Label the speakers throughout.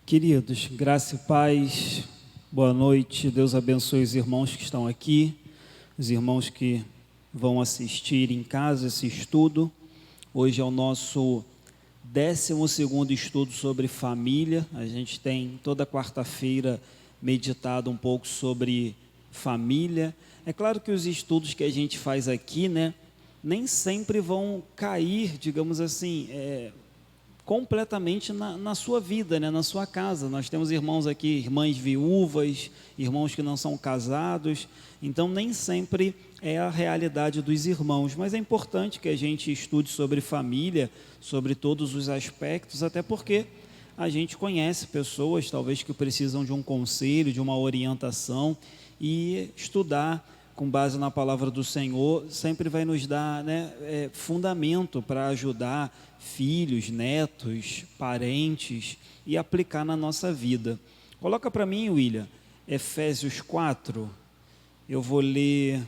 Speaker 1: Queridos, graça e paz, boa noite, Deus abençoe os irmãos que estão aqui, os irmãos que vão assistir em casa esse estudo. Hoje é o nosso 12º estudo sobre família. A gente tem toda quarta-feira meditado um pouco sobre família. É claro que os estudos que a gente faz aqui, nem sempre vão cair, digamos assim, completamente na sua vida, na sua casa. Nós temos irmãos aqui, irmãs viúvas, irmãos que não são casados, então nem sempre é a realidade dos irmãos, mas é importante que a gente estude sobre família, sobre todos os aspectos, até porque a gente conhece pessoas, talvez, que precisam de um conselho, de uma orientação, e estudar com base na palavra do Senhor, sempre vai nos dar fundamento para ajudar filhos, netos, parentes e aplicar na nossa vida. Coloca para mim, William, Efésios 4, eu vou ler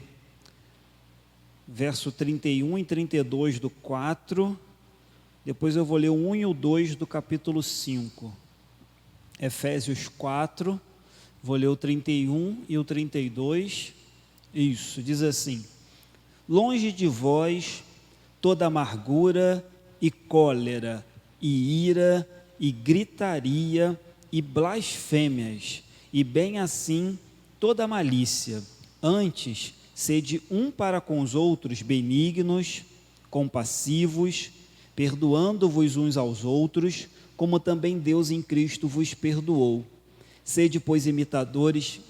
Speaker 1: verso 31 e 32 do 4, depois eu vou ler o 1 e o 2 do capítulo 5. Efésios 4, vou ler o 31 e o 32. Isso, diz assim: longe de vós toda amargura e cólera e ira e gritaria e blasfêmias, e bem assim toda malícia. Antes, sede um para com os outros benignos, compassivos, perdoando-vos uns aos outros, como também Deus em Cristo vos perdoou. Sede, pois, imitadores.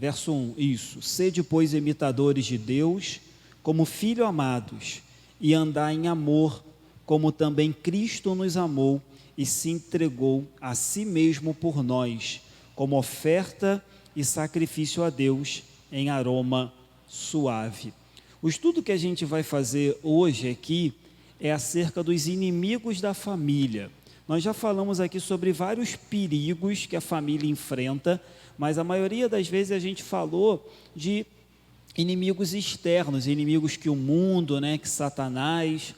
Speaker 1: Verso 1, isso. Sede, pois, imitadores de Deus, como filhos amados, e andai em amor, como também Cristo nos amou e se entregou a si mesmo por nós, como oferta e sacrifício a Deus em aroma suave. O estudo que a gente vai fazer hoje aqui é acerca dos inimigos da família. Nós já falamos aqui sobre vários perigos que a família enfrenta, mas a maioria das vezes a gente falou de inimigos externos, inimigos que o mundo, que Satanás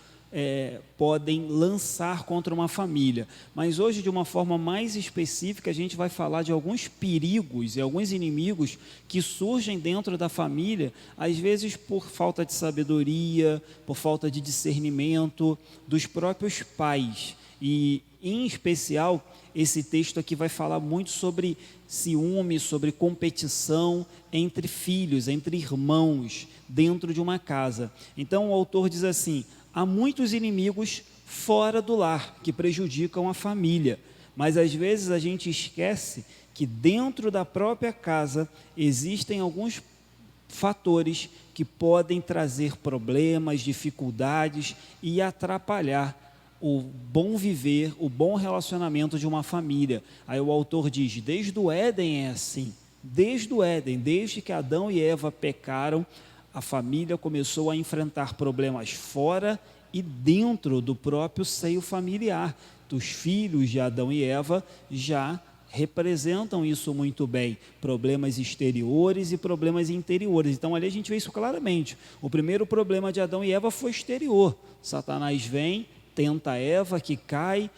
Speaker 1: podem lançar contra uma família. Mas hoje, de uma forma mais específica, a gente vai falar de alguns perigos e alguns inimigos que surgem dentro da família, às vezes por falta de sabedoria, por falta de discernimento dos próprios pais. E, em especial, esse texto aqui vai falar muito sobre ciúme, sobre competição entre filhos, entre irmãos, dentro de uma casa. Então, o autor diz assim: há muitos inimigos fora do lar que prejudicam a família, mas às vezes a gente esquece que dentro da própria casa existem alguns fatores que podem trazer problemas, dificuldades e atrapalhar o bom viver, o bom relacionamento de uma família. Aí o autor diz: desde o Éden é assim, desde o Éden, desde que Adão e Eva pecaram, a família começou a enfrentar problemas fora e dentro do próprio seio familiar. Os filhos de Adão e Eva já representam isso muito bem, problemas exteriores e problemas interiores. Então ali a gente vê isso claramente. O primeiro problema de Adão e Eva foi exterior. Satanás vem, tenta Eva, que cai,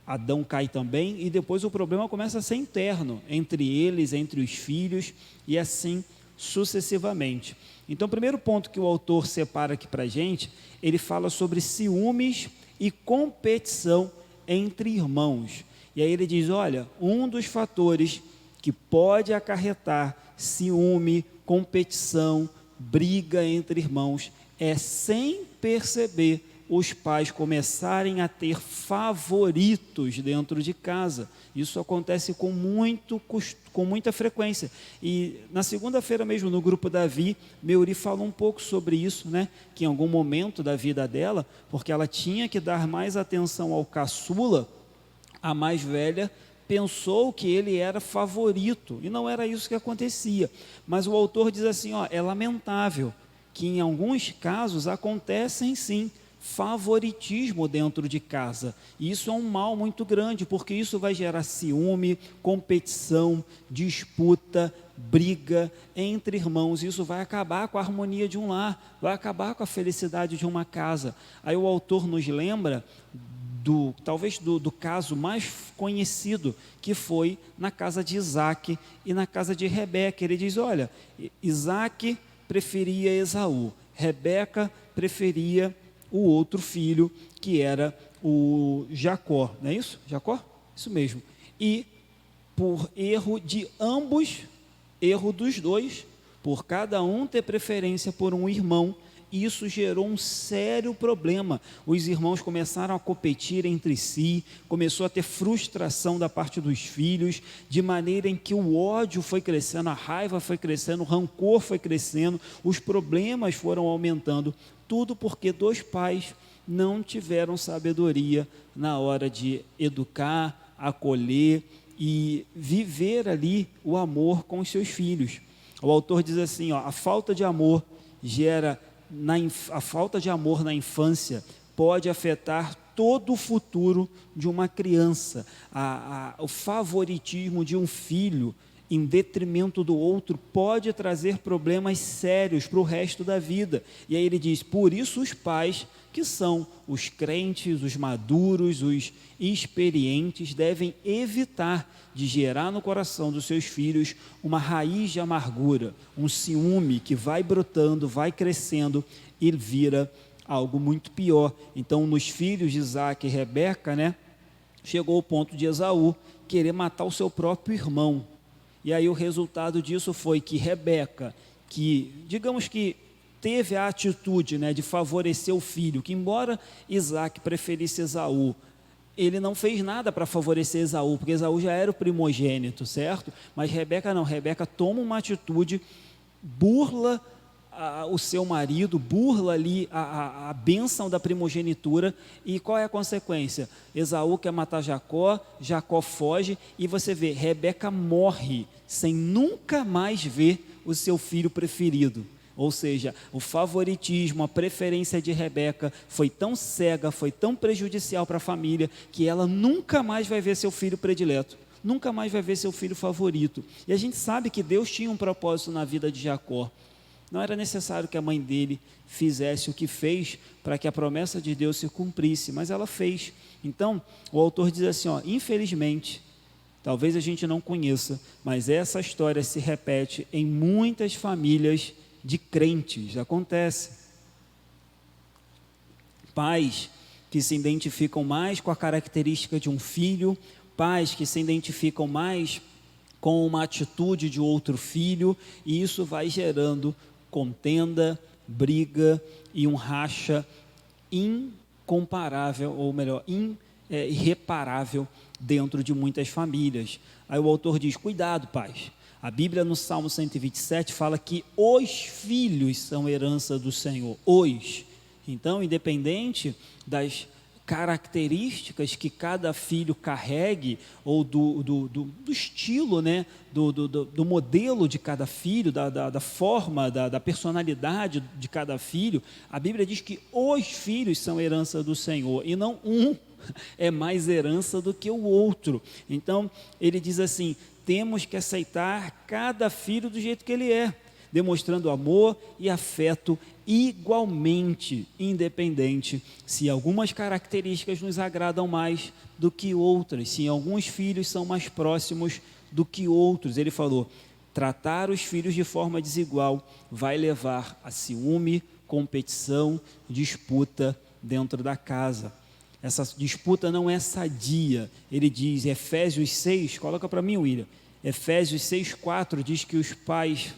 Speaker 1: Adão cai também, e depois o problema começa a ser interno, entre eles, entre os filhos, e assim sucessivamente. Então, o primeiro ponto que o autor separa aqui para a gente, ele fala sobre ciúmes e competição entre irmãos. E aí ele diz: olha, um dos fatores que pode acarretar ciúme, competição, briga entre irmãos, é, sem perceber, os pais começarem a ter favoritos dentro de casa. Isso acontece com muita frequência. E na segunda-feira mesmo, no grupo Davi, Meuri falou um pouco sobre isso, que em algum momento da vida dela, porque ela tinha que dar mais atenção ao caçula, a mais velha pensou que ele era favorito, e não era isso que acontecia. Mas o autor diz assim, é lamentável que em alguns casos acontecem sim favoritismo dentro de casa. E isso é um mal muito grande, porque isso vai gerar ciúme, competição, disputa, briga entre irmãos. Isso vai acabar com a harmonia de um lar, vai acabar com a felicidade de uma casa. Aí o autor nos lembra talvez do caso mais conhecido, que foi na casa de Isaac e na casa de Rebeca. Ele diz, olha, Isaac preferia Esaú, Rebeca preferia o outro filho, que era o Jacó, não é isso? Jacó? Isso mesmo. E por erro de ambos, erro dos dois, por cada um ter preferência por um irmão, isso gerou um sério problema. Os irmãos começaram a competir entre si, começou a ter frustração da parte dos filhos, de maneira em que o ódio foi crescendo, a raiva foi crescendo, o rancor foi crescendo, os problemas foram aumentando, tudo porque dois pais não tiveram sabedoria na hora de educar, acolher e viver ali o amor com os seus filhos. O autor diz assim, a falta de amor a falta de amor na infância pode afetar todo o futuro de uma criança. O favoritismo de um filho em detrimento do outro pode trazer problemas sérios para o resto da vida. E aí ele diz, por isso os pais, que são os crentes, os maduros, os experientes, devem evitar de gerar no coração dos seus filhos uma raiz de amargura, um ciúme que vai brotando, vai crescendo e vira algo muito pior. Então, nos filhos de Isaac e Rebeca, chegou o ponto de Esaú querer matar o seu próprio irmão. E aí o resultado disso foi que Rebeca, que digamos que teve a atitude de favorecer o filho, que embora Isaac preferisse Esaú, ele não fez nada para favorecer Esaú, porque Esaú já era o primogênito, certo? Mas Rebeca não, Rebeca toma uma atitude, burla o seu marido, burla ali a bênção da primogenitura, e qual é a consequência? Esaú quer matar Jacó, Jacó foge, e você vê, Rebeca morre, sem nunca mais ver o seu filho preferido. Ou seja, o favoritismo, a preferência de Rebeca foi tão cega, foi tão prejudicial para a família, que ela nunca mais vai ver seu filho predileto, nunca mais vai ver seu filho favorito. E a gente sabe que Deus tinha um propósito na vida de Jacó. Não era necessário que a mãe dele fizesse o que fez para que a promessa de Deus se cumprisse, mas ela fez. Então, o autor diz assim, infelizmente, talvez a gente não conheça, mas essa história se repete em muitas famílias de crentes, acontece. Pais que se identificam mais com a característica de um filho, pais que se identificam mais com uma atitude de outro filho, e isso vai gerando contenda, briga e um racha incomparável, ou melhor, irreparável dentro de muitas famílias. Aí o autor diz, cuidado, pais. A Bíblia no Salmo 127 fala que os filhos são herança do Senhor, os. Então, independente das características que cada filho carregue, ou do estilo, do modelo de cada filho, da forma, da personalidade de cada filho, a Bíblia diz que os filhos são herança do Senhor, e não um é mais herança do que o outro. Então, ele diz assim, temos que aceitar cada filho do jeito que ele é, demonstrando amor e afeto igualmente, independente se algumas características nos agradam mais do que outras, se alguns filhos são mais próximos do que outros. Ele falou, tratar os filhos de forma desigual vai levar a ciúme, competição, disputa dentro da casa. Essa disputa não é sadia. Ele diz, Efésios 6, coloca para mim, William, Efésios 6,4 diz que os pais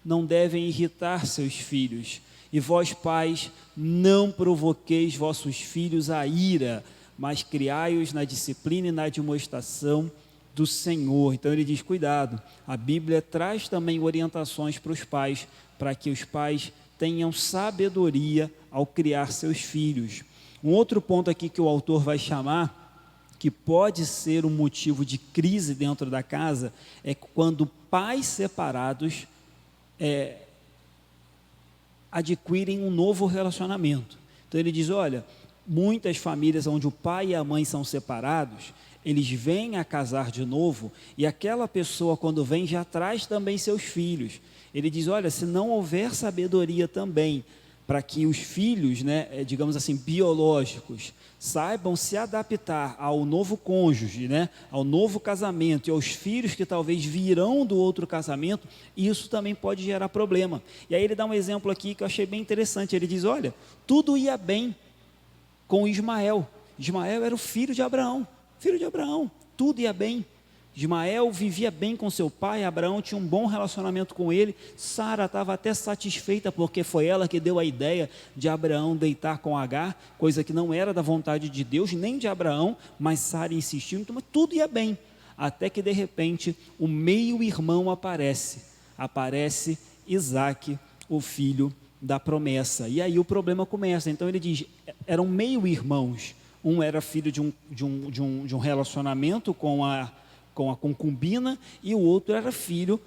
Speaker 1: não devem irritar seus filhos, e vós pais não provoqueis vossos filhos a ira, mas criai-os na disciplina e na admoestação do Senhor. Então ele diz, cuidado, a Bíblia traz também orientações para os pais, para que os pais tenham sabedoria ao criar seus filhos. Um outro ponto aqui que o autor vai chamar, que pode ser um motivo de crise dentro da casa, é quando pais separados adquirem um novo relacionamento. Então ele diz, olha, muitas famílias onde o pai e a mãe são separados, eles vêm a casar de novo, e aquela pessoa quando vem já traz também seus filhos. Ele diz, olha, se não houver sabedoria também para que os filhos, né, digamos assim, biológicos, saibam se adaptar ao novo cônjuge, né, ao novo casamento e aos filhos que talvez virão do outro casamento, isso também pode gerar problema. E aí ele dá um exemplo aqui que eu achei bem interessante. Ele diz: olha, tudo ia bem com Ismael. Ismael era o filho de Abraão, tudo ia bem. Ismael vivia bem com seu pai, Abraão tinha um bom relacionamento com ele, Sara estava até satisfeita, porque foi ela que deu a ideia de Abraão deitar com Agar, coisa que não era da vontade de Deus, nem de Abraão, mas Sara insistiu, então tudo ia bem, até que de repente o meio-irmão aparece Isaque, o filho da promessa, e aí o problema começa. Então ele diz, eram meio-irmãos, um era filho de um relacionamento com a concubina, e o outro era filho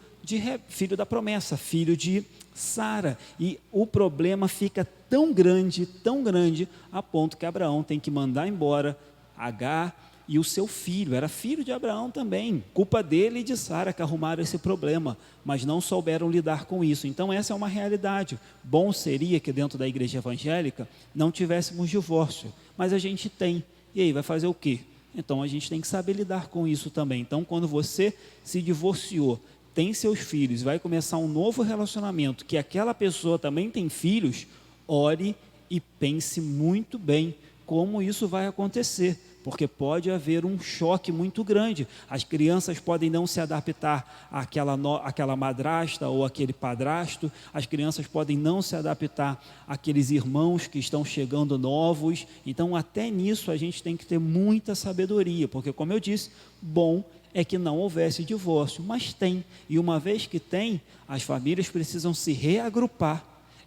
Speaker 1: da promessa, filho de Sara, e o problema fica tão grande, a ponto que Abraão tem que mandar embora Agar e o seu filho, era filho de Abraão também, culpa dele e de Sara que arrumaram esse problema, mas não souberam lidar com isso. Então essa é uma realidade. Bom seria que dentro da igreja evangélica não tivéssemos divórcio, mas a gente tem, e aí vai fazer o quê? Então a gente tem que saber lidar com isso também. Então quando você se divorciou, tem seus filhos, vai começar um novo relacionamento, que aquela pessoa também tem filhos, ore e pense muito bem como isso vai acontecer, porque pode haver um choque muito grande. As crianças podem não se adaptar àquela madrasta ou àquele padrasto, as crianças podem não se adaptar àqueles irmãos que estão chegando novos. Então até nisso a gente tem que ter muita sabedoria, porque como eu disse, bom é que não houvesse divórcio, mas tem, e uma vez que tem, as famílias precisam se reagrupar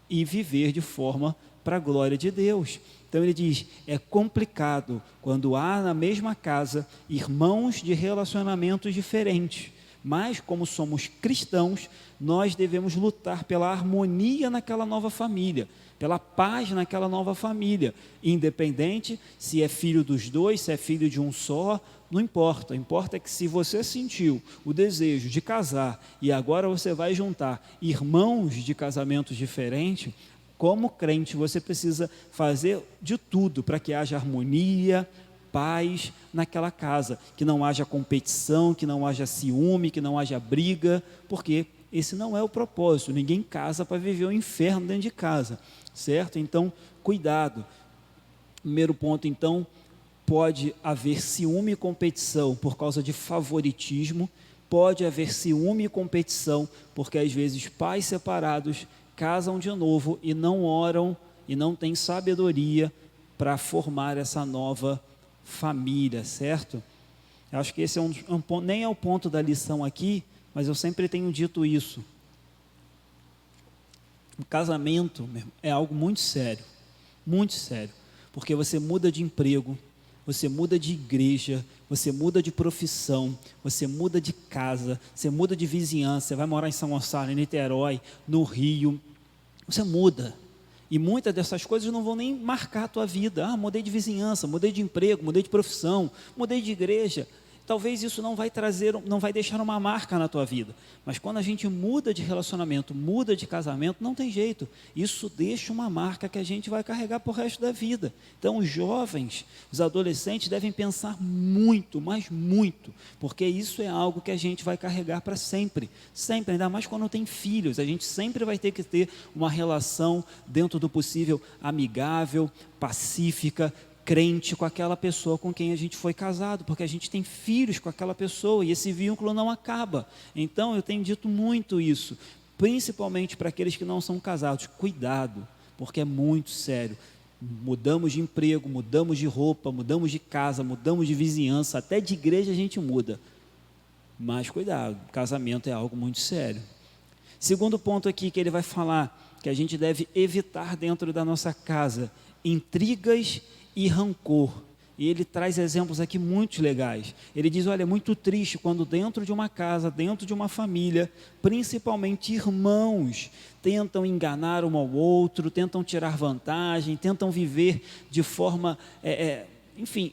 Speaker 1: e viver de forma para a glória de Deus. Então ele diz, é complicado quando há na mesma casa irmãos de relacionamentos diferentes, mas como somos cristãos, nós devemos lutar pela harmonia naquela nova família, pela paz naquela nova família, independente se é filho dos dois, se é filho de um só, não importa, importa é que se você sentiu o desejo de casar e agora você vai juntar irmãos de casamentos diferentes, como crente, você precisa fazer de tudo para que haja harmonia, paz naquela casa, que não haja competição, que não haja ciúme, que não haja briga, porque esse não é o propósito. Ninguém casa para viver o inferno dentro de casa, certo? Então, cuidado. Primeiro ponto, então, pode haver ciúme e competição por causa de favoritismo, pode haver ciúme e competição, porque às vezes pais separados casam de novo e não oram e não têm sabedoria para formar essa nova família, certo? Eu acho que esse é um ponto, nem é o ponto da lição aqui, mas eu sempre tenho dito isso. O casamento é algo muito sério, porque você muda de emprego, você muda de igreja, você muda de profissão, você muda de casa, você muda de vizinhança, você vai morar em São Gonçalo, em Niterói, no Rio, você muda, e muitas dessas coisas não vão nem marcar a tua vida. Mudei de vizinhança, mudei de emprego, mudei de profissão, mudei de igreja. Talvez isso não vai deixar uma marca na tua vida, mas quando a gente muda de relacionamento, muda de casamento, não tem jeito, isso deixa uma marca que a gente vai carregar para o resto da vida. Então os jovens, os adolescentes devem pensar muito, mas muito, porque isso é algo que a gente vai carregar para sempre, ainda mais quando tem filhos, a gente sempre vai ter que ter uma relação dentro do possível amigável, pacífica, crente com aquela pessoa com quem a gente foi casado, porque a gente tem filhos com aquela pessoa e esse vínculo não acaba. Então eu tenho dito muito isso, principalmente para aqueles que não são casados, cuidado, porque é muito sério. Mudamos de emprego, mudamos de roupa, mudamos de casa, mudamos de vizinhança, até de igreja a gente muda, mas cuidado, casamento é algo muito sério. Segundo ponto aqui que ele vai falar, que a gente deve evitar dentro da nossa casa, intrigas e rancor, e ele traz exemplos aqui muito legais. Ele diz, olha, é muito triste quando dentro de uma casa, dentro de uma família, principalmente irmãos, tentam enganar um ao outro, tentam tirar vantagem, tentam viver de forma, enfim,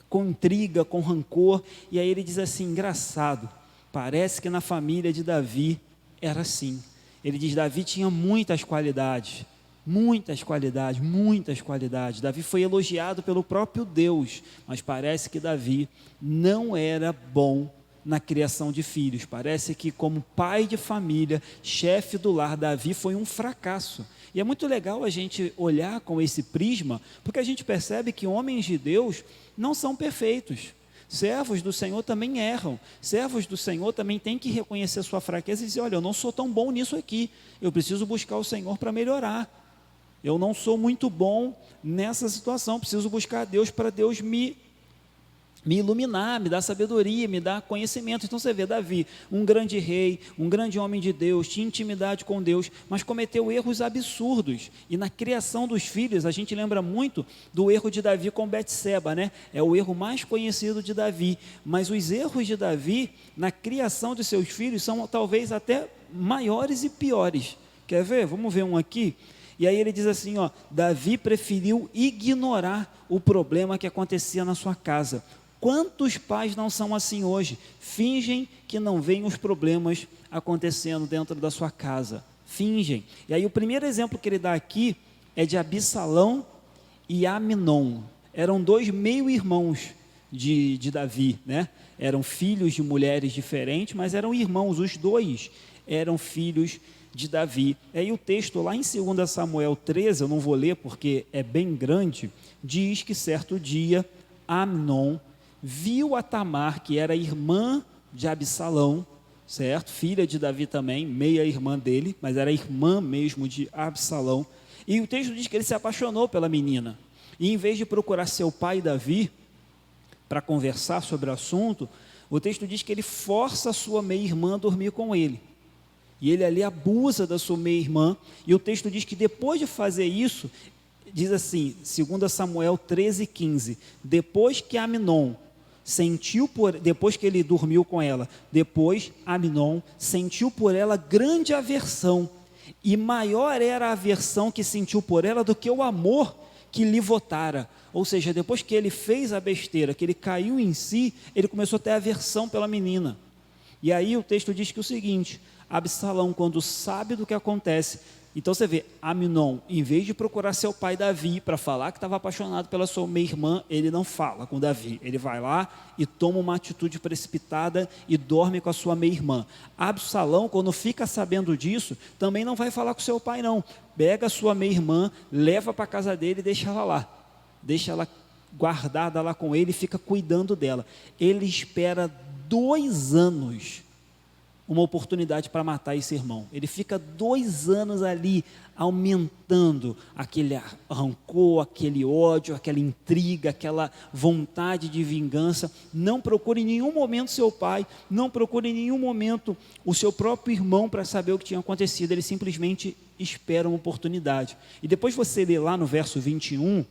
Speaker 1: com intriga, com rancor, e aí ele diz assim, engraçado, parece que na família de Davi era assim. Ele diz, Davi tinha muitas qualidades, Muitas qualidades, muitas qualidades. Davi foi elogiado pelo próprio Deus, mas parece que Davi não era bom na criação de filhos. Parece que como pai de família, chefe do lar, Davi foi um fracasso. E é muito legal a gente olhar com esse prisma, porque a gente percebe que homens de Deus não são perfeitos. Servos do Senhor também erram. Servos do Senhor também têm que reconhecer sua fraqueza e dizer, olha, eu não sou tão bom nisso aqui, eu preciso buscar o Senhor para melhorar. Eu não sou muito bom nessa situação, preciso buscar a Deus para Deus me iluminar, me dar sabedoria, me dar conhecimento. Então você vê Davi, um grande rei, um grande homem de Deus, tinha intimidade com Deus, mas cometeu erros absurdos. E na criação dos filhos, a gente lembra muito do erro de Davi com Betseba, né? É o erro mais conhecido de Davi. Mas os erros de Davi na criação de seus filhos são talvez até maiores e piores. Quer ver? Vamos ver um aqui. E aí ele diz assim, ó, Davi preferiu ignorar o problema que acontecia na sua casa. Quantos pais não são assim hoje? Fingem que não veem os problemas acontecendo dentro da sua casa. Fingem. E aí o primeiro exemplo que ele dá aqui é de Absalão e Aminon. Eram dois meio-irmãos de Davi, né? Eram filhos de mulheres diferentes, mas eram irmãos. Os dois eram filhos de Davi. Aí o texto lá em 2 Samuel 13, eu não vou ler porque é bem grande, diz que certo dia Amnon viu a Tamar, que era irmã de Absalão, certo? Filha de Davi também, meia irmã dele, mas era irmã mesmo de Absalão. E o texto diz que ele se apaixonou pela menina. E em vez de procurar seu pai Davi para conversar sobre o assunto, o texto diz que ele força a sua meia-irmã a dormir com ele. E ele ali abusa da sua meia-irmã, e o texto diz que depois de fazer isso, diz assim, 2 Samuel 13:15, depois que Amnon depois que ele dormiu com ela, depois Amnon sentiu por ela grande aversão, e maior era a aversão que sentiu por ela do que o amor que lhe votara. Ou seja, depois que ele fez a besteira, que ele caiu em si, ele começou a ter aversão pela menina. E aí o texto diz que o seguinte, Absalão, quando sabe do que acontece, então você vê, Amnon, em vez de procurar seu pai Davi para falar que estava apaixonado pela sua meia-irmã, ele não fala com Davi, ele vai lá e toma uma atitude precipitada e dorme com a sua meia-irmã. Absalão, quando fica sabendo disso, também não vai falar com seu pai não, pega a sua meia-irmã, leva para a casa dele e deixa ela lá, deixa ela guardada lá com ele e fica cuidando dela. Ele espera 2 anos uma oportunidade para matar esse irmão. Ele fica 2 anos ali aumentando aquele rancor, aquele ódio, aquela intriga, aquela vontade de vingança. Não procura em nenhum momento seu pai, não procura em nenhum momento o seu próprio irmão para saber o que tinha acontecido. Ele simplesmente espera uma oportunidade. E depois você lê lá no verso 21,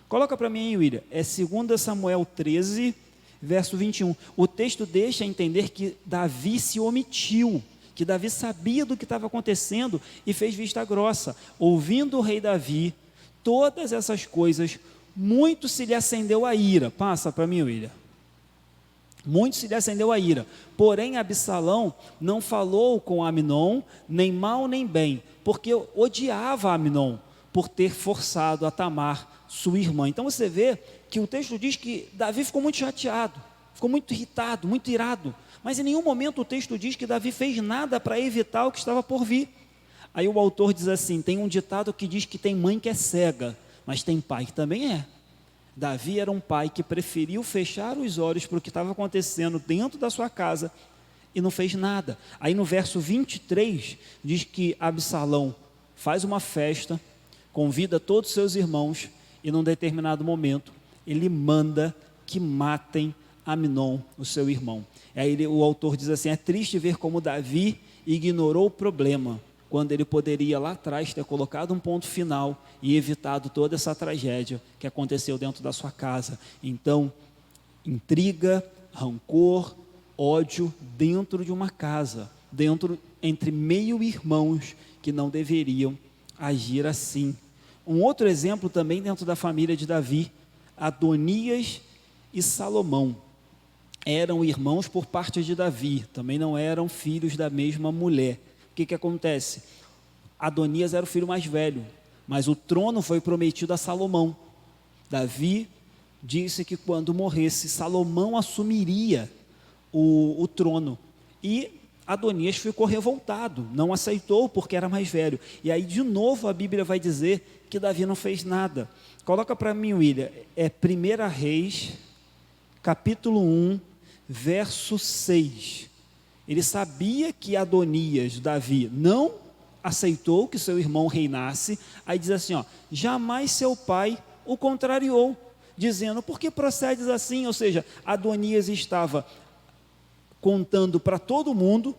Speaker 1: coloca para mim aí, William, é 2 Samuel 13, verso 21, o texto deixa entender que Davi se omitiu, que Davi sabia do que estava acontecendo e fez vista grossa. Ouvindo o rei Davi todas essas coisas, muito se lhe acendeu a ira. Passa para mim, William. Muito se lhe acendeu a ira. Porém, Absalão não falou com Amnon, nem mal nem bem, porque odiava Amnon por ter forçado a Tamar, sua irmã. Então você vê que o texto diz que Davi ficou muito chateado, ficou muito irritado, muito irado, mas em nenhum momento o texto diz que Davi fez nada para evitar o que estava por vir. Aí o autor diz assim, tem um ditado que diz que tem mãe que é cega, mas tem pai que também é. Davi era um pai que preferiu fechar os olhos para o que estava acontecendo dentro da sua casa e não fez nada. Aí no verso 23 diz que Absalão faz uma festa, convida todos os seus irmãos e num determinado momento ele manda que matem Amnon, o seu irmão. Aí o autor diz assim, é triste ver como Davi ignorou o problema, quando ele poderia lá atrás ter colocado um ponto final e evitado toda essa tragédia que aconteceu dentro da sua casa. Então, intriga, rancor, ódio dentro de uma casa, entre meio-irmãos que não deveriam agir assim. Um outro exemplo também dentro da família de Davi, Adonias e Salomão. Eram irmãos por parte de Davi, também não eram filhos da mesma mulher. O que acontece? Adonias era o filho mais velho, mas o trono foi prometido a Salomão. Davi disse que quando morresse, Salomão assumiria o trono, e Adonias ficou revoltado, não aceitou porque era mais velho. E aí de novo a Bíblia vai dizer que Davi não fez nada. Coloca para mim, William, 1 Reis, capítulo 1, verso 6. Ele sabia que Adonias, Davi, não aceitou que seu irmão reinasse, aí diz assim, jamais seu pai o contrariou, dizendo, por que procedes assim? Ou seja, Adonias estava contando para todo mundo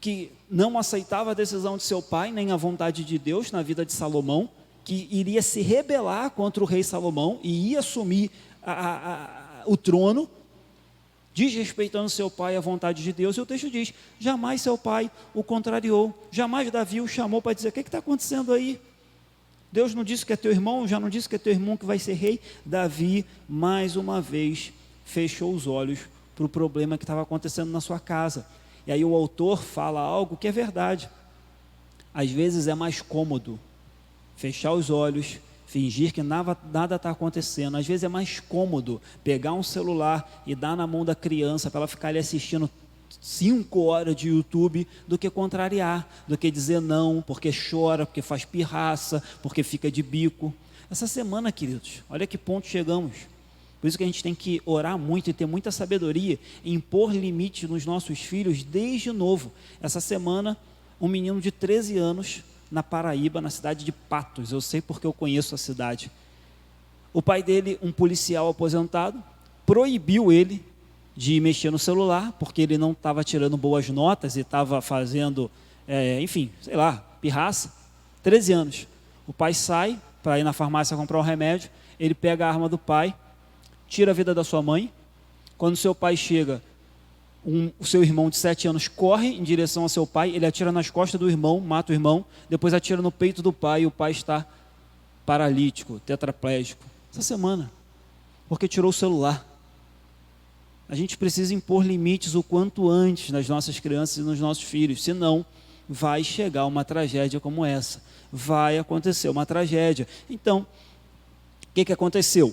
Speaker 1: que não aceitava a decisão de seu pai, nem a vontade de Deus na vida de Salomão, que iria se rebelar contra o rei Salomão e ia assumir o trono, desrespeitando seu pai e a vontade de Deus. E o texto diz, jamais seu pai o contrariou, jamais Davi o chamou para dizer, o que está acontecendo aí? Deus não disse que é teu irmão, já não disse que é teu irmão que vai ser rei? Davi, mais uma vez, fechou os olhos para o problema que estava acontecendo na sua casa. E aí o autor fala algo que é verdade. Às vezes é mais cômodo fechar os olhos, fingir que nada está acontecendo. Às vezes é mais cômodo pegar um celular e dar na mão da criança para ela ficar ali assistindo 5 horas de YouTube, do que contrariar, do que dizer não, porque chora, porque faz pirraça, porque fica de bico. Essa semana, queridos, olha que ponto chegamos. Por isso que a gente tem que orar muito e ter muita sabedoria em impor limite nos nossos filhos desde novo. Essa semana, um menino de 13 anos, na Paraíba, na cidade de Patos, eu sei porque eu conheço a cidade. O pai dele, um policial aposentado, proibiu ele de mexer no celular, porque ele não estava tirando boas notas e estava fazendo, pirraça. 13 anos. O pai sai para ir na farmácia comprar um remédio, ele pega a arma do pai, tira a vida da sua mãe. Quando seu pai chega, o seu irmão de 7 anos corre em direção ao seu pai, ele atira nas costas do irmão, mata o irmão, depois atira no peito do pai, e o pai está paralítico, tetraplégico. Essa semana, porque tirou o celular. A gente precisa impor limites o quanto antes nas nossas crianças e nos nossos filhos, senão vai chegar uma tragédia como essa. Vai acontecer uma tragédia. Então, o que aconteceu?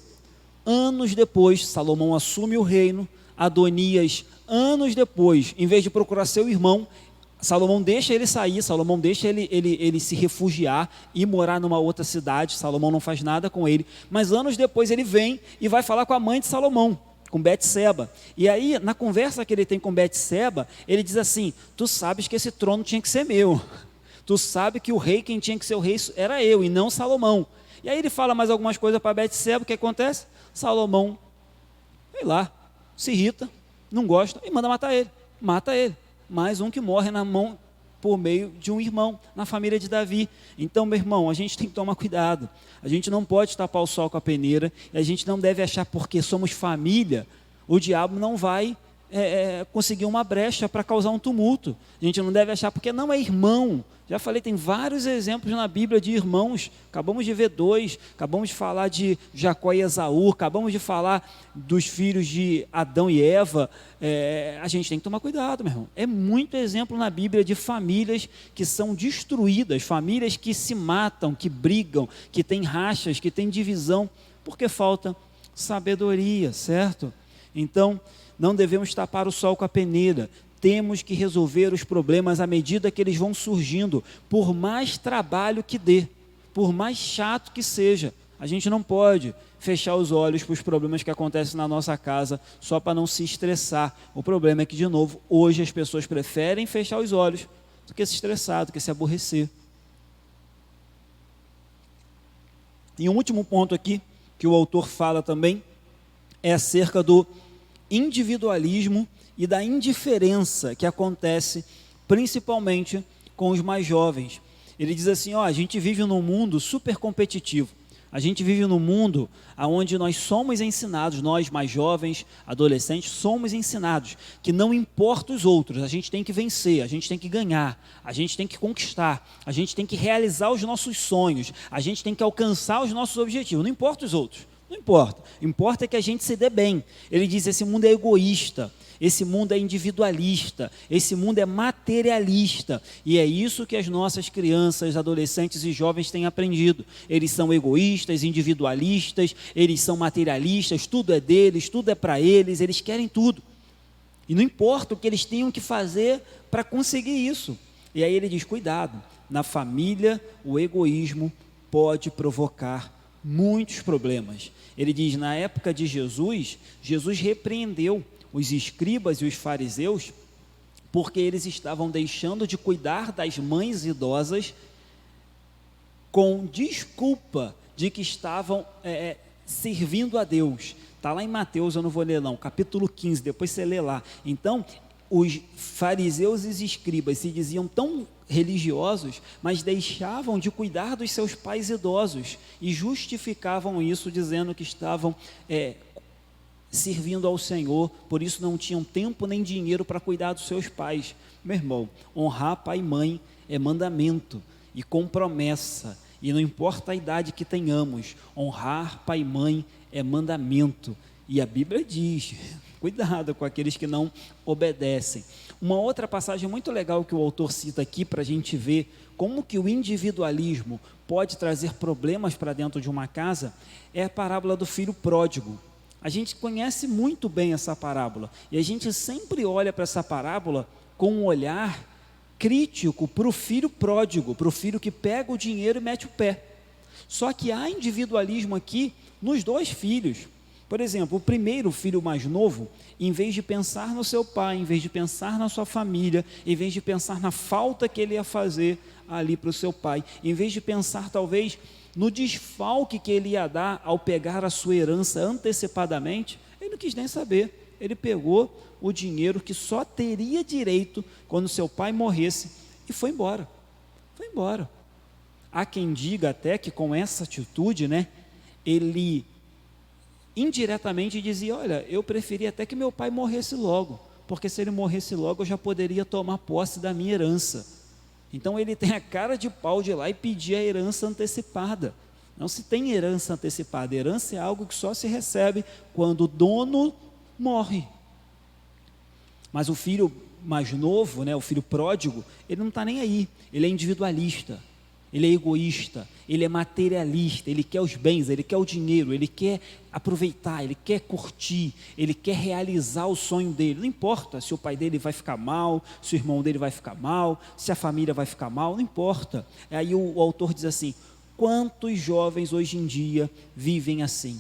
Speaker 1: Anos depois, Salomão assume o reino. Adonias, anos depois, em vez de procurar seu irmão, Salomão deixa ele sair, Salomão deixa ele se refugiar e morar numa outra cidade. Salomão não faz nada com ele, mas anos depois ele vem e vai falar com a mãe de Salomão, com Betseba. E aí, na conversa que ele tem com Betseba, ele diz assim, tu sabes que esse trono tinha que ser meu, tu sabe que o rei, quem tinha que ser o rei era eu e não Salomão. E aí ele fala mais algumas coisas para Betseba. O que acontece? Salomão, se irrita, não gosta e manda matar ele. Mata ele. Mais um que morre na mão por meio de um irmão, na família de Davi. Então, meu irmão, a gente tem que tomar cuidado. A gente não pode tapar o sol com a peneira, e a gente não deve achar porque somos família, o diabo não vai conseguir uma brecha para causar um tumulto. A gente não deve achar porque não é irmão. Já falei, tem vários exemplos na Bíblia de irmãos. Acabamos de ver 2, acabamos de falar de Jacó e Esaú, acabamos de falar dos filhos de Adão e Eva. A gente tem que tomar cuidado, meu irmão. É muito exemplo na Bíblia de famílias que são destruídas, famílias que se matam, que brigam, que têm rachas, que têm divisão, porque falta sabedoria, certo? Então, não devemos tapar o sol com a peneira. Temos que resolver os problemas à medida que eles vão surgindo, por mais trabalho que dê, por mais chato que seja. A gente não pode fechar os olhos para os problemas que acontecem na nossa casa só para não se estressar. O problema é que, de novo, hoje as pessoas preferem fechar os olhos do que se estressar, do que se aborrecer. E um último ponto aqui, que o autor fala também, é acerca do individualismo e da indiferença que acontece principalmente com os mais jovens. Ele diz assim, a gente vive num mundo super competitivo. A gente vive num mundo onde nós somos ensinados, nós mais jovens, adolescentes, somos ensinados que não importa os outros, a gente tem que vencer, a gente tem que ganhar, a gente tem que conquistar, a gente tem que realizar os nossos sonhos, a gente tem que alcançar os nossos objetivos, não importa os outros. Não importa. Importa é que a gente se dê bem. Ele diz: esse mundo é egoísta, esse mundo é individualista, esse mundo é materialista. E é isso que as nossas crianças, adolescentes e jovens têm aprendido. Eles são egoístas, individualistas, eles são materialistas, tudo é deles, tudo é para eles, eles querem tudo. E não importa o que eles tenham que fazer para conseguir isso. E aí ele diz: cuidado, na família o egoísmo pode provocar muitos problemas. Ele diz: na época de Jesus, Jesus repreendeu os escribas e os fariseus porque eles estavam deixando de cuidar das mães idosas com desculpa de que estavam servindo a Deus. Está lá em Mateus, eu não vou ler não, capítulo 15, depois você lê lá. Então, os fariseus e os escribas se diziam tão religiosos, mas deixavam de cuidar dos seus pais idosos e justificavam isso dizendo que estavam servindo ao Senhor, por isso não tinham tempo nem dinheiro para cuidar dos seus pais. Meu irmão, honrar pai e mãe é mandamento e com promessa, e não importa a idade que tenhamos, honrar pai e mãe é mandamento, e a Bíblia diz: cuidado com aqueles que não obedecem. Uma outra passagem muito legal que o autor cita aqui para a gente ver como que o individualismo pode trazer problemas para dentro de uma casa é a parábola do filho pródigo. A gente conhece muito bem essa parábola e a gente sempre olha para essa parábola com um olhar crítico para o filho pródigo, para o filho que pega o dinheiro e mete o pé. Só que há individualismo aqui nos dois filhos. Por exemplo, o primeiro filho mais novo, em vez de pensar no seu pai, em vez de pensar na sua família, em vez de pensar na falta que ele ia fazer ali para o seu pai, em vez de pensar talvez no desfalque que ele ia dar ao pegar a sua herança antecipadamente, ele não quis nem saber. Ele pegou o dinheiro que só teria direito quando seu pai morresse e foi embora. Foi embora. Há quem diga até que com essa atitude, ele indiretamente dizia: olha, eu preferia até que meu pai morresse logo, porque se ele morresse logo eu já poderia tomar posse da minha herança. Então ele tem a cara de pau de ir lá e pedir a herança antecipada. Não se tem herança antecipada. Herança é algo que só se recebe quando o dono morre. Mas o filho mais novo, o filho pródigo, ele não está nem aí. Ele é individualista, ele é egoísta, ele é materialista, ele quer os bens, ele quer o dinheiro, ele quer aproveitar, ele quer curtir, ele quer realizar o sonho dele. Não importa se o pai dele vai ficar mal, se o irmão dele vai ficar mal, se a família vai ficar mal, não importa. Aí o autor diz assim: quantos jovens hoje em dia vivem assim?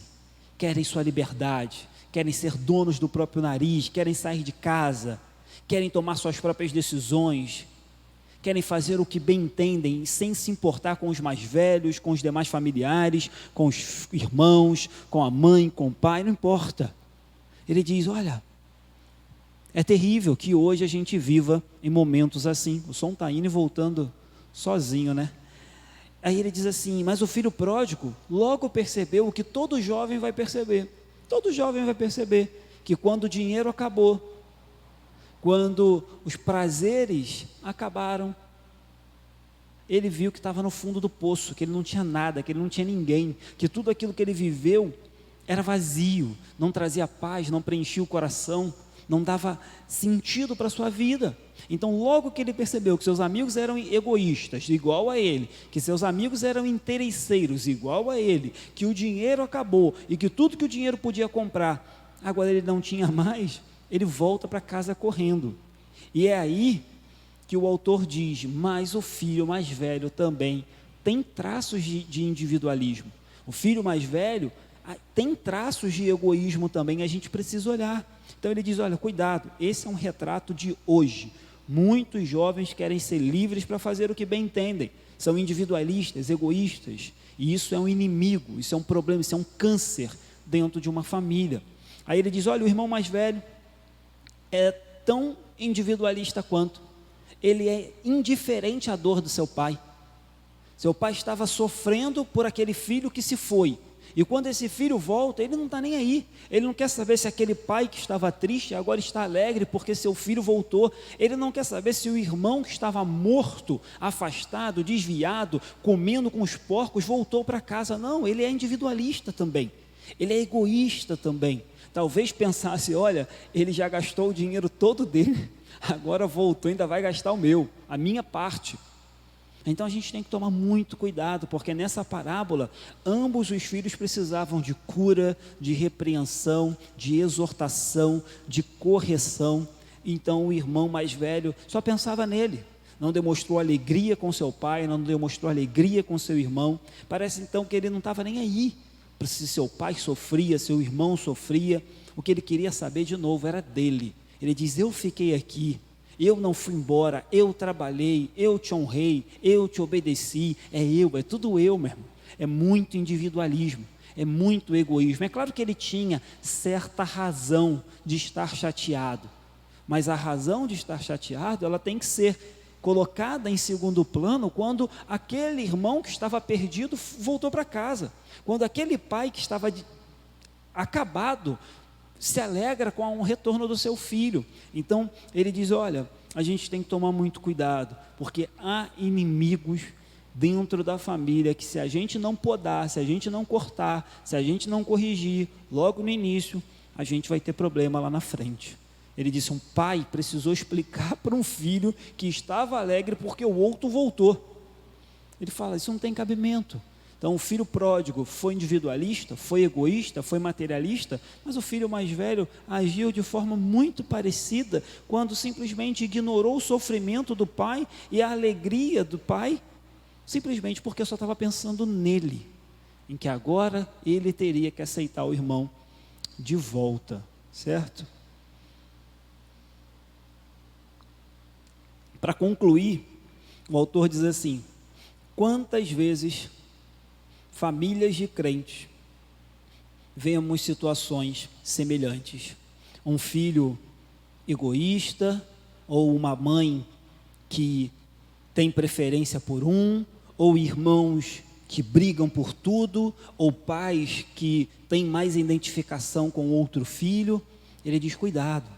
Speaker 1: Querem sua liberdade, querem ser donos do próprio nariz, querem sair de casa, querem tomar suas próprias decisões, querem fazer o que bem entendem, sem se importar com os mais velhos, com os demais familiares, com os irmãos, com a mãe, com o pai, não importa. Ele diz: olha, é terrível que hoje a gente viva em momentos assim. O som está indo e voltando sozinho, Aí ele diz assim: mas o filho pródigo logo percebeu o que todo jovem vai perceber. Todo jovem vai perceber que quando o dinheiro acabou, quando os prazeres acabaram, ele viu que estava no fundo do poço, que ele não tinha nada, que ele não tinha ninguém, que tudo aquilo que ele viveu era vazio, não trazia paz, não preenchia o coração, não dava sentido para a sua vida. Então logo que ele percebeu que seus amigos eram egoístas, igual a ele, que seus amigos eram interesseiros, igual a ele, que o dinheiro acabou e que tudo que o dinheiro podia comprar, agora ele não tinha mais, ele volta para casa correndo. E é aí que o autor diz: mas o filho mais velho também tem traços de individualismo. O filho mais velho tem traços de egoísmo também, a gente precisa olhar. Então ele diz: olha, cuidado, esse é um retrato de hoje. Muitos jovens querem ser livres para fazer o que bem entendem, são individualistas, egoístas, e isso é um inimigo, isso é um problema, isso é um câncer dentro de uma família. Aí ele diz: olha, o irmão mais velho é tão individualista quanto, ele é indiferente à dor do seu pai. Seu pai estava sofrendo por aquele filho que se foi, e quando esse filho volta, ele não está nem aí, ele não quer saber se aquele pai que estava triste agora está alegre porque seu filho voltou, ele não quer saber se o irmão que estava morto, afastado, desviado, comendo com os porcos, voltou para casa. Não, ele é individualista também. Ele é egoísta também. Talvez pensasse, olha, ele já gastou o dinheiro todo dele, agora voltou, ainda vai gastar o meu, a minha parte. Então a gente tem que tomar muito cuidado, porque nessa parábola, ambos os filhos precisavam de cura, de repreensão, de exortação, de correção. Então o irmão mais velho só pensava nele, não demonstrou alegria com seu pai, não demonstrou alegria com seu irmão. Parece então que ele não estava nem aí, se seu pai sofria, seu irmão sofria, o que ele queria saber de novo era dele. Ele diz, eu fiquei aqui, eu não fui embora, eu trabalhei, eu te honrei, eu te obedeci, é tudo eu, meu irmão. É muito individualismo, é muito egoísmo. É claro que ele tinha certa razão de estar chateado, mas a razão de estar chateado, ela tem que ser colocada em segundo plano quando aquele irmão que estava perdido voltou para casa, quando aquele pai que estava acabado se alegra com o retorno do seu filho. Então ele diz, olha, a gente tem que tomar muito cuidado, porque há inimigos dentro da família que se a gente não podar, se a gente não cortar, se a gente não corrigir logo no início, a gente vai ter problema lá na frente. Ele disse, um pai precisou explicar para um filho que estava alegre porque o outro voltou. Ele fala, isso não tem cabimento. Então o filho pródigo foi individualista, foi egoísta, foi materialista, mas o filho mais velho agiu de forma muito parecida, quando simplesmente ignorou o sofrimento do pai e a alegria do pai, simplesmente porque só estava pensando nele, em que agora ele teria que aceitar o irmão de volta, certo? Para concluir, o autor diz assim, quantas vezes famílias de crentes, vemos situações semelhantes, um filho egoísta, ou uma mãe que tem preferência por um, ou irmãos que brigam por tudo, ou pais que têm mais identificação com outro filho. Ele diz, cuidado,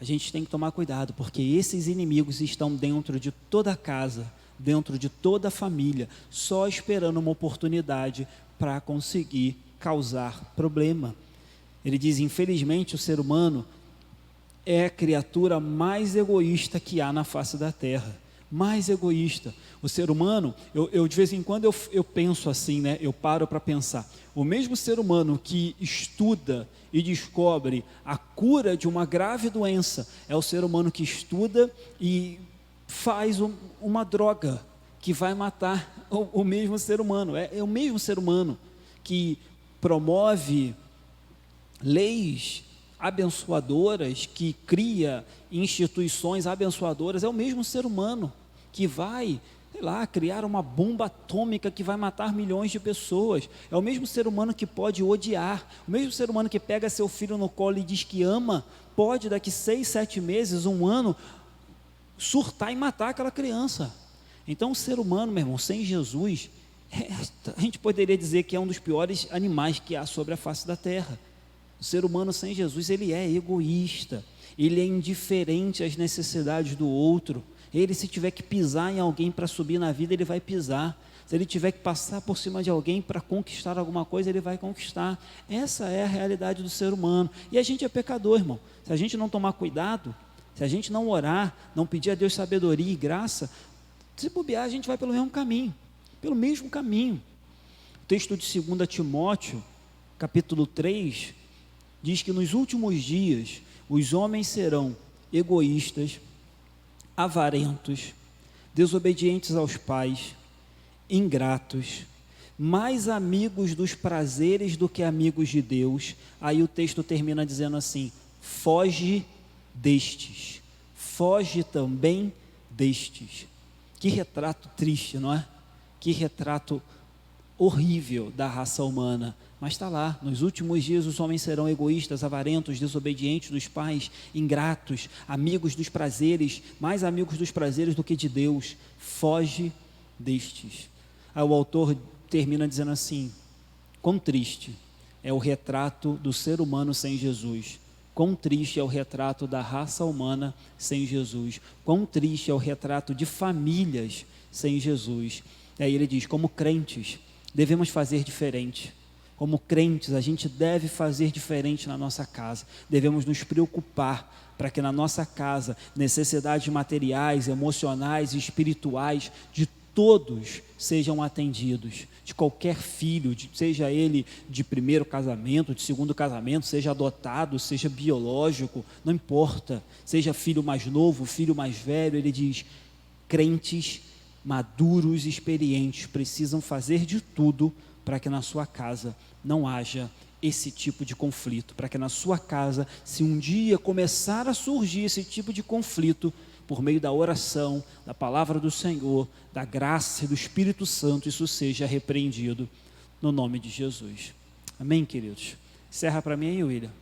Speaker 1: a gente tem que tomar cuidado, porque esses inimigos estão dentro de toda a casa, dentro de toda a família, só esperando uma oportunidade para conseguir causar problema. Ele diz, infelizmente o ser humano é a criatura mais egoísta que há na face da terra, mais egoísta. O ser humano, eu de vez em quando eu penso assim, né? Eu paro para pensar, o mesmo ser humano que estuda e descobre a cura de uma grave doença, é o ser humano que estuda e faz uma droga que vai matar o mesmo ser humano. É o mesmo ser humano que promove leis abençoadoras, que cria instituições abençoadoras. É o mesmo ser humano que vai, sei lá, criar uma bomba atômica que vai matar milhões de pessoas. É o mesmo ser humano que pode odiar, o mesmo ser humano que pega seu filho no colo e diz que ama, pode daqui 6, 7 meses, 1 ano, surtar e matar aquela criança. Então o ser humano, meu irmão, sem Jesus, a gente poderia dizer que é um dos piores animais que há sobre a face da terra. O ser humano sem Jesus, ele é egoísta, ele é indiferente às necessidades do outro. Ele, se tiver que pisar em alguém para subir na vida, ele vai pisar. Se ele tiver que passar por cima de alguém para conquistar alguma coisa, ele vai conquistar. Essa é a realidade do ser humano. E a gente é pecador, irmão. Se a gente não tomar cuidado, se a gente não orar, não pedir a Deus sabedoria e graça, se bobear, a gente vai pelo mesmo caminho. Pelo mesmo caminho. O texto de 2 Timóteo, capítulo 3, diz que nos últimos dias, os homens serão egoístas, avarentos, desobedientes aos pais, ingratos, mais amigos dos prazeres do que amigos de Deus. Aí o texto termina dizendo assim, foge destes, foge também destes. Que retrato triste, não é? Que retrato horrível da raça humana. Mas está lá, nos últimos dias os homens serão egoístas, avarentos, desobedientes dos pais, ingratos, amigos dos prazeres, mais amigos dos prazeres do que de Deus. Foge destes. Aí o autor termina dizendo assim, quão triste é o retrato do ser humano sem Jesus. Quão triste é o retrato da raça humana sem Jesus. Quão triste é o retrato de famílias sem Jesus. E aí ele diz, como crentes, devemos fazer diferente. Como crentes, a gente deve fazer diferente na nossa casa. Devemos nos preocupar para que na nossa casa, necessidades materiais, emocionais e espirituais de todos sejam atendidos. De qualquer filho, seja ele de primeiro casamento, de segundo casamento, seja adotado, seja biológico, não importa. Seja filho mais novo, filho mais velho, ele diz: crentes maduros e experientes precisam fazer de tudo para que na sua casa não haja esse tipo de conflito, para que na sua casa, se um dia começar a surgir esse tipo de conflito, por meio da oração, da palavra do Senhor, da graça e do Espírito Santo, isso seja repreendido no nome de Jesus. Amém, queridos? Encerra para mim aí, William.